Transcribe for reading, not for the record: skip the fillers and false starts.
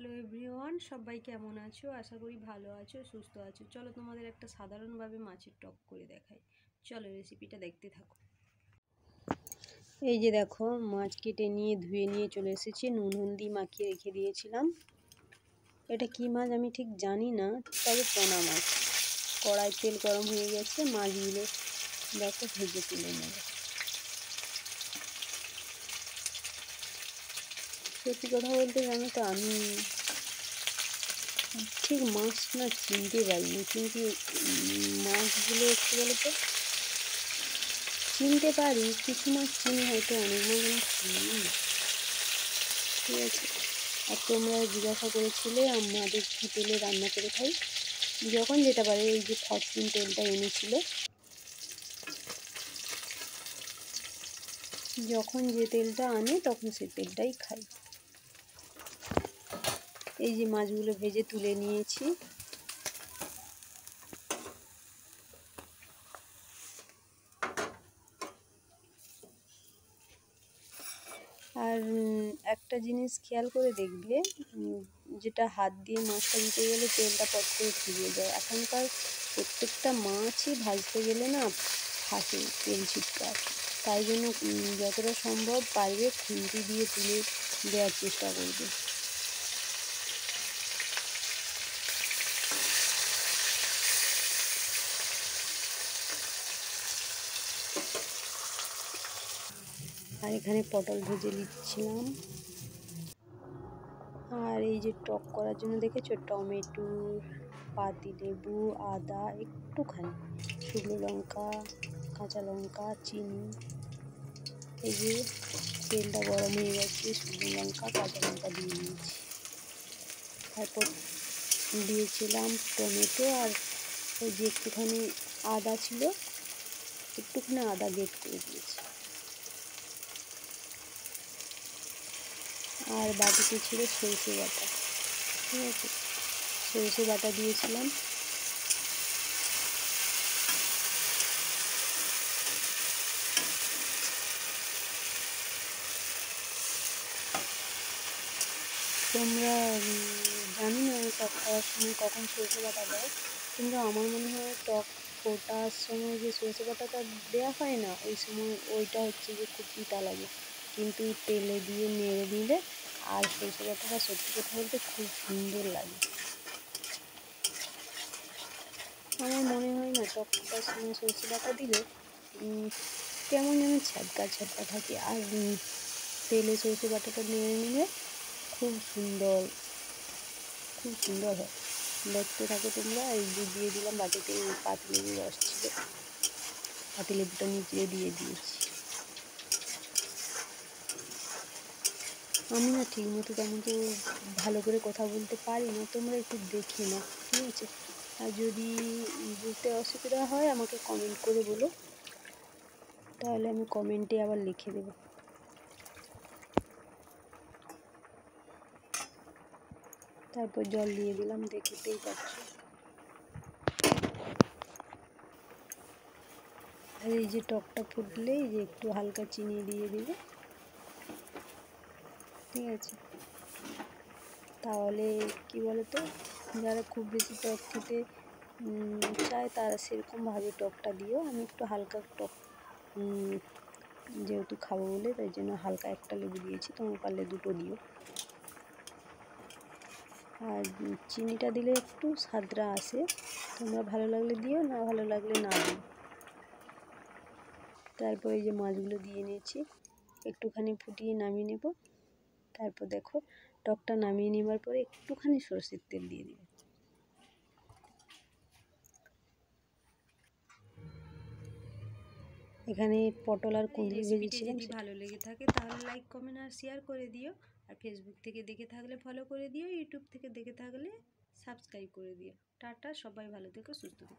Hello everyone, সবাই কেমন আছো? আশা করি ভালো আছো, সুস্থ আছো। চলো তোমাদের একটা সাধারণভাবে মাছের টক করে দেখাই। চলো রেসিপিটা দেখতে থাকো। এই যে দেখো, মাছ কেটে নিয়ে ধুয়ে নিয়ে চলে এসেছি। নুন হলদি মাখিয়ে রেখে দিয়েছিলাম। এটা কি মাছ আমি ঠিক জানি না, তবে পোনা মাছ। কড়াই তেল গরম হয়ে গেছে, মাছগুলো দেখো ভেজে তুলে নেবে। সত্যি কথা বলতে জানো তো, আমি ঠিক মাছ না চিনতে পারিনি, কিন্তু মাছগুলো একটু বলো তো চিনতে পারি। কিছু মাছ চিনি, হয়তো অনেক মাছ আমি চিনি না। ঠিক আছে, আর তোমরা জিজ্ঞাসা করেছিলে আমাদের কী তেলে রান্না করে খাই। যখন যেটা পারে, এই যে ফরচুন তেলটা এনেছিল, যখন যে তেলটা আনে তখন সে তেলটাই খাই। এই যে মাছগুলো ভেজে তুলে নিয়েছি। আর একটা জিনিস খেয়াল করে দেখবে, যেটা হাত দিয়ে মাছটা দিতে গেলে তেলটা পট করে ছিটিয়ে যায়। এখনকার প্রত্যেকটা মাছই ভাজতে গেলে না ফাটে, তেল ছিটকায়। তাই জন্য যতটা সম্ভব পারবে খুন্তি দিয়ে তুলে দেওয়ার চেষ্টা করবে। আর এখানে পটল ভেজে নিচ্ছিলাম। আর এই যে টক করার জন্য দেখেছো, টমেটো, পাতিলেবু, আদা, একটুখানি শুকনো লঙ্কা, কাঁচা লঙ্কা, চিনি। এই যে তেলটা গরম হয়ে গেছে, শুকনো লঙ্কা, কাঁচা লঙ্কা দিয়ে নিয়েছি। তারপর দিয়েছিলাম টমেটো, আর ওই যে একটুখানি আদা ছিল, একটুখানি আদা গ্রেট করে দিয়েছি। আর বাটিতে ছিল সরষে বাটা। ঠিক আছে, সরষে বাটা দিয়েছিলাম। তোমরা জানি না টক করার সময় কখন সরষে বাটা দেয়, কিন্তু আমার মনে হয় টক ফোটার সময় যে সরষে বাটাটা দেওয়া হয় না, ওই সময় ওইটা হচ্ছে যে খুব তিতা লাগে। কিন্তু তেলে দিয়ে নেড়ে নিলে আর সরষে বাটাটা সত্যি কথা বলতে খুব সুন্দর লাগে। আমার মনে হয় না টক ফোটার সময় সরষে বাটা দিলে কেমন যেন ছ্যাঁকা ছ্যাঁকা থাকে। আর তেলে সরষে বাটাটা নেড়ে নিলে খুব সুন্দর, খুব সুন্দর হয়। দেখতে থাকো তোমরা। এই যে দিয়ে দিলাম বাটিতে পাতিলেবুর রস ছিল, পাতিলেবুটা নিচে দিয়ে দিয়েছি। আমি না ঠিক মতো তেমন তো ভালো করে কথা বলতে পারি না, তোমরা একটু দেখে নাও, ঠিক আছে? আর যদি বুঝতে অসুবিধা হয় আমাকে কমেন্ট করে বলো, তাহলে আমি কমেন্টে আবার লিখে দেবো। তারপর জল দিয়ে দিলাম, দেখতেই পাচ্ছ। আর এই যে টকটা ফুটলে এই যে একটু হালকা চিনি দিয়ে দিবে, ঠিক আছে? তাহলে কি বলতো, যারা খুব বেশি টক খেতে চায় তারা সেরকমভাবে টকটা দিও। আমি একটু হালকা টক যেহেতু খাবো বলে, তাই জন্য হালকা একটা লেবু দিয়েছি, তোমরা পারলে দুটো দিও। আর চিনিটা দিলে একটু স্বাদটা আসে, তোমরা ভালো লাগলে দিও, না ভালো লাগলে না দিও। তারপর এই যে মাছগুলো দিয়ে নিয়েছি, একটুখানি ফুটিয়ে নামিয়ে নেব। তারপর দেখো, টকটা নামিয়ে নেবার পরে একটুখানি সরষের তেল দিয়ে দিবে। এখানে পটল আর কুঁদরি ভেজেছিলাম। যদি ভালো লেগে থাকে তাহলে লাইক, কমেন্ট আর শেয়ার করে দিও। আর ফেসবুক থেকে দেখে থাকলে ফলো করে দিও, ইউটিউব থেকে দেখে থাকলে সাবস্ক্রাইব করে দিও। টাটা, সবাই ভালো থেকো, সুস্থ থেকো।